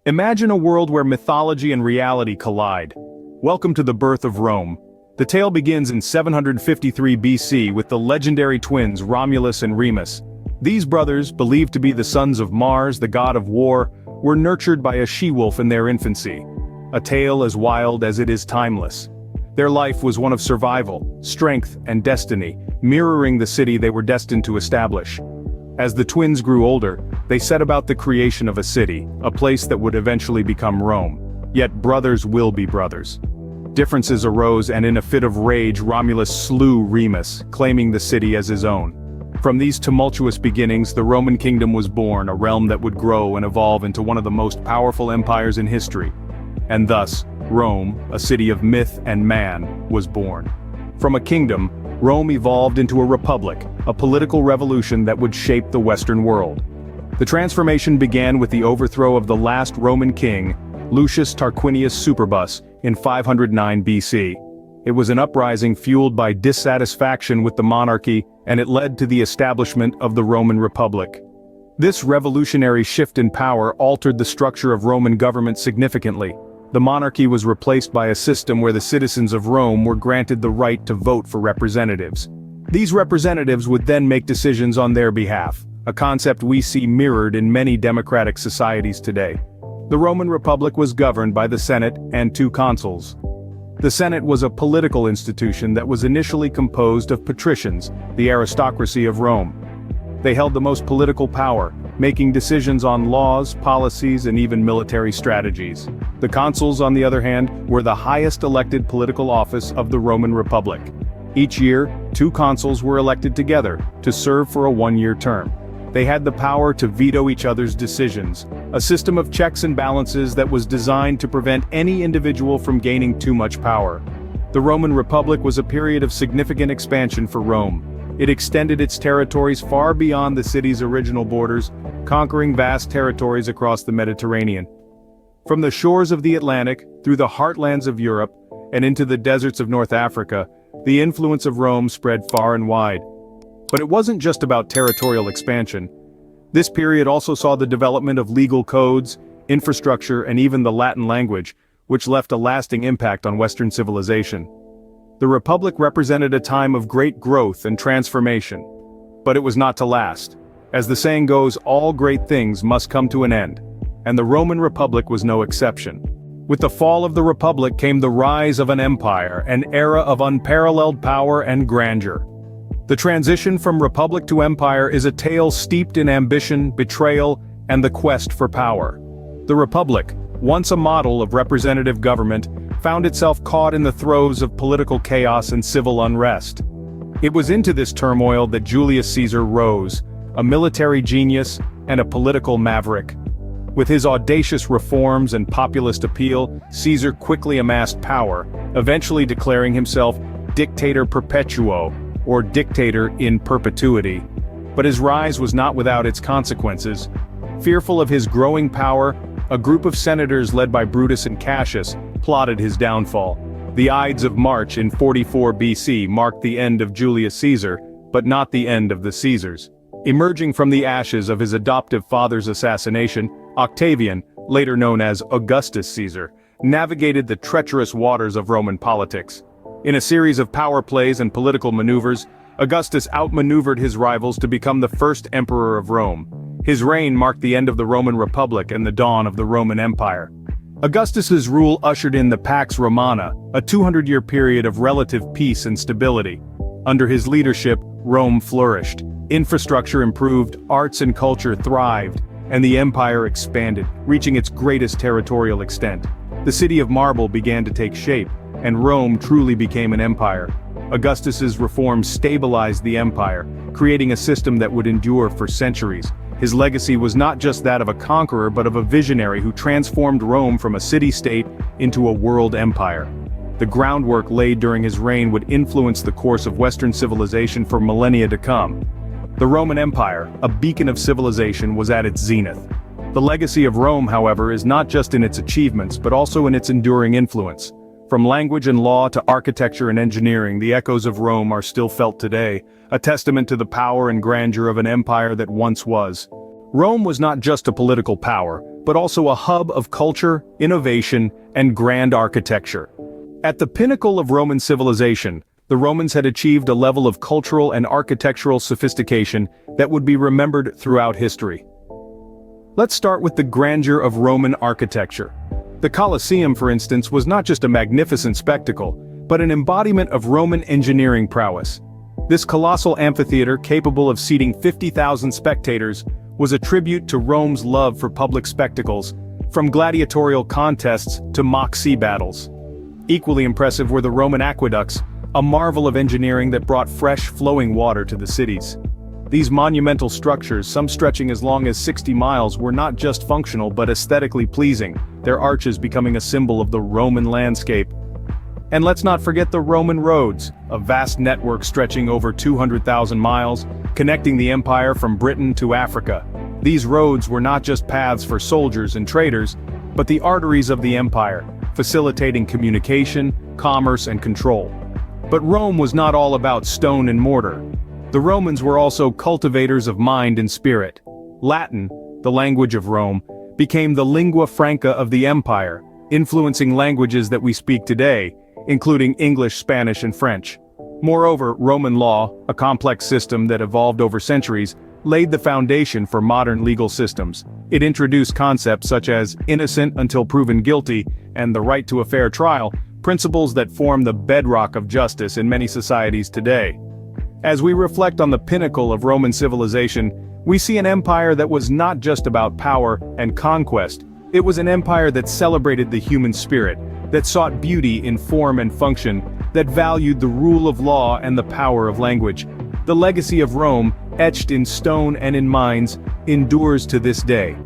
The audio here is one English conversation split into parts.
Imagine a world where mythology and reality collide. Welcome to the birth of Rome. The tale begins in 753 BC with the legendary twins Romulus and Remus. These brothers, believed to be the sons of Mars, the god of war, were nurtured by a she-wolf in their infancy. A tale as wild as it is timeless. Their life was one of survival, strength, and destiny, mirroring the city they were destined to establish. As the twins grew older, they set about the creation of a city, a place that would eventually become Rome. Yet brothers will be brothers. Differences arose, and in a fit of rage Romulus slew Remus, claiming the city as his own. From these tumultuous beginnings the Roman kingdom was born, a realm that would grow and evolve into one of the most powerful empires in history. And thus, Rome, a city of myth and man, was born. From a kingdom, Rome evolved into a republic, a political revolution that would shape the Western world. The transformation began with the overthrow of the last Roman king, Lucius Tarquinius Superbus, in 509 BC. It was an uprising fueled by dissatisfaction with the monarchy, and it led to the establishment of the Roman Republic. This revolutionary shift in power altered the structure of Roman government significantly. The monarchy was replaced by a system where the citizens of Rome were granted the right to vote for representatives. These representatives would then make decisions on their behalf, a concept we see mirrored in many democratic societies today. The Roman Republic was governed by the Senate and two consuls. The Senate was a political institution that was initially composed of patricians, the aristocracy of Rome. They held the most political power, making decisions on laws, policies, and even military strategies. The consuls, on the other hand, were the highest elected political office of the Roman Republic. Each year, two consuls were elected together, to serve for a one-year term. They had the power to veto each other's decisions, a system of checks and balances that was designed to prevent any individual from gaining too much power. The Roman Republic was a period of significant expansion for Rome. It extended its territories far beyond the city's original borders, conquering vast territories across the Mediterranean. From the shores of the Atlantic, through the heartlands of Europe, and into the deserts of North Africa, the influence of Rome spread far and wide. But it wasn't just about territorial expansion. This period also saw the development of legal codes, infrastructure, and even the Latin language, which left a lasting impact on Western civilization. The Republic represented a time of great growth and transformation. But it was not to last. As the saying goes, all great things must come to an end. And the Roman Republic was no exception. With the fall of the Republic came the rise of an empire, an era of unparalleled power and grandeur. The transition from republic to empire is a tale steeped in ambition, betrayal, and the quest for power. The Republic, once a model of representative government, found itself caught in the throes of political chaos and civil unrest. It was into this turmoil that Julius Caesar rose, a military genius and a political maverick. With his audacious reforms and populist appeal, Caesar quickly amassed power, eventually declaring himself dictator perpetuo, or dictator in perpetuity. But his rise was not without its consequences. Fearful of his growing power, a group of senators led by Brutus and Cassius plotted his downfall. The Ides of March in 44 BC marked the end of Julius Caesar, but not the end of the Caesars. Emerging from the ashes of his adoptive father's assassination, Octavian, later known as Augustus Caesar, navigated the treacherous waters of Roman politics. In a series of power plays and political maneuvers, Augustus outmaneuvered his rivals to become the first emperor of Rome. His reign marked the end of the Roman Republic and the dawn of the Roman Empire. Augustus's rule ushered in the Pax Romana, a 200-year period of relative peace and stability. Under his leadership, Rome flourished. Infrastructure improved, arts and culture thrived, and the empire expanded, reaching its greatest territorial extent. The city of marble began to take shape, and Rome truly became an empire. Augustus's reforms stabilized the empire, creating a system that would endure for centuries. His legacy was not just that of a conqueror but of a visionary who transformed Rome from a city-state into a world empire. The groundwork laid during his reign would influence the course of Western civilization for millennia to come. The Roman Empire, a beacon of civilization, was at its zenith. The legacy of Rome, however, is not just in its achievements but also in its enduring influence. From language and law to architecture and engineering, the echoes of Rome are still felt today, a testament to the power and grandeur of an empire that once was. Rome was not just a political power, but also a hub of culture, innovation, and grand architecture. At the pinnacle of Roman civilization, the Romans had achieved a level of cultural and architectural sophistication that would be remembered throughout history. Let's start with the grandeur of Roman architecture. The Colosseum, for instance, was not just a magnificent spectacle, but an embodiment of Roman engineering prowess. This colossal amphitheater, capable of seating 50,000 spectators, was a tribute to Rome's love for public spectacles, from gladiatorial contests to mock sea battles. Equally impressive were the Roman aqueducts, a marvel of engineering that brought fresh, flowing water to the cities. These monumental structures, some stretching as long as 60 miles, were not just functional but aesthetically pleasing, their arches becoming a symbol of the Roman landscape. And let's not forget the Roman roads, a vast network stretching over 200,000 miles, connecting the empire from Britain to Africa. These roads were not just paths for soldiers and traders, but the arteries of the empire, facilitating communication, commerce, and control. But Rome was not all about stone and mortar. The Romans were also cultivators of mind and spirit. Latin, the language of Rome, became the lingua franca of the empire, influencing languages that we speak today, including English, Spanish, and French. Moreover, Roman law, a complex system that evolved over centuries, laid the foundation for modern legal systems. It introduced concepts such as innocent until proven guilty and the right to a fair trial, principles that form the bedrock of justice in many societies today. As we reflect on the pinnacle of Roman civilization, we see an empire that was not just about power and conquest. It was an empire that celebrated the human spirit, that sought beauty in form and function, that valued the rule of law and the power of language. The legacy of Rome, etched in stone and in minds, endures to this day.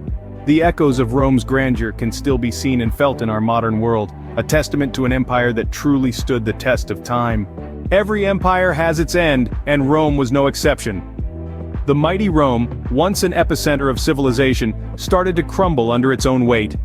The echoes of Rome's grandeur can still be seen and felt in our modern world, a testament to an empire that truly stood the test of time. Every empire has its end, and Rome was no exception. The mighty Rome, once an epicenter of civilization, started to crumble under its own weight.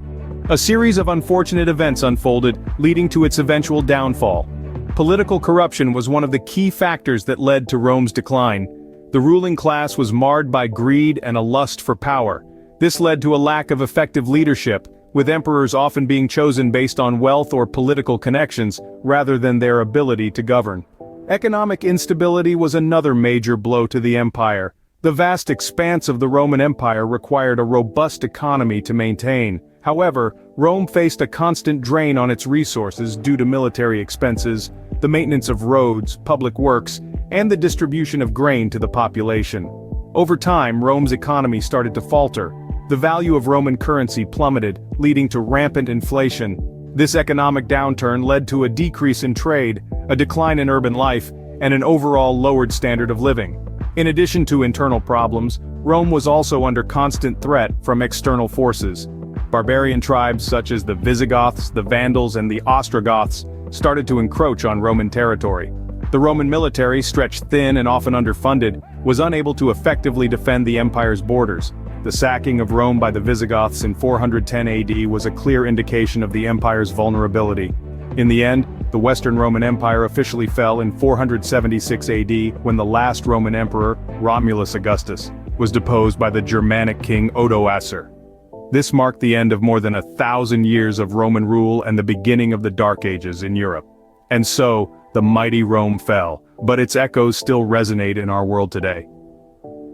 A series of unfortunate events unfolded, leading to its eventual downfall. Political corruption was one of the key factors that led to Rome's decline. The ruling class was marred by greed and a lust for power. This led to a lack of effective leadership, with emperors often being chosen based on wealth or political connections, rather than their ability to govern. Economic instability was another major blow to the empire. The vast expanse of the Roman Empire required a robust economy to maintain. However, Rome faced a constant drain on its resources due to military expenses, the maintenance of roads, public works, and the distribution of grain to the population. Over time, Rome's economy started to falter. The value of Roman currency plummeted, leading to rampant inflation. This economic downturn led to a decrease in trade, a decline in urban life, and an overall lowered standard of living. In addition to internal problems, Rome was also under constant threat from external forces. Barbarian tribes such as the Visigoths, the Vandals, and the Ostrogoths started to encroach on Roman territory. The Roman military, stretched thin and often underfunded, was unable to effectively defend the empire's borders. The sacking of Rome by the Visigoths in 410 AD was a clear indication of the empire's vulnerability. In the end, the Western Roman Empire officially fell in 476 AD when the last Roman emperor, Romulus Augustus, was deposed by the Germanic king Odoacer. This marked the end of more than 1,000 years of Roman rule and the beginning of the Dark Ages in Europe. And so, the mighty Rome fell, but its echoes still resonate in our world today.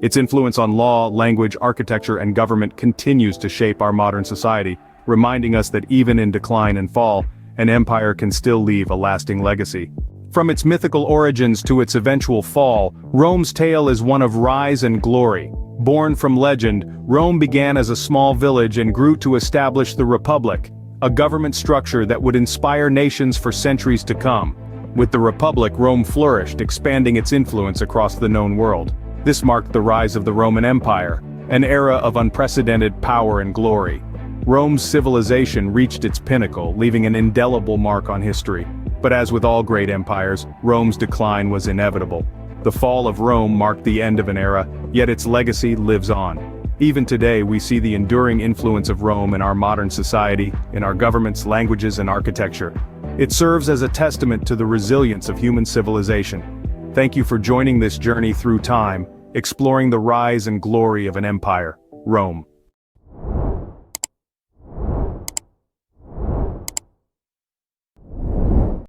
Its influence on law, language, architecture, and government continues to shape our modern society, reminding us that even in decline and fall, an empire can still leave a lasting legacy. From its mythical origins to its eventual fall, Rome's tale is one of rise and glory. Born from legend, Rome began as a small village and grew to establish the Republic, a government structure that would inspire nations for centuries to come. With the Republic, Rome flourished, expanding its influence across the known world. This marked the rise of the Roman Empire, an era of unprecedented power and glory. Rome's civilization reached its pinnacle, leaving an indelible mark on history. But as with all great empires, Rome's decline was inevitable. The fall of Rome marked the end of an era, yet its legacy lives on. Even today we see the enduring influence of Rome in our modern society, in our governments, languages, and architecture. It serves as a testament to the resilience of human civilization. Thank you for joining this journey through time, exploring the rise and glory of an empire. Rome.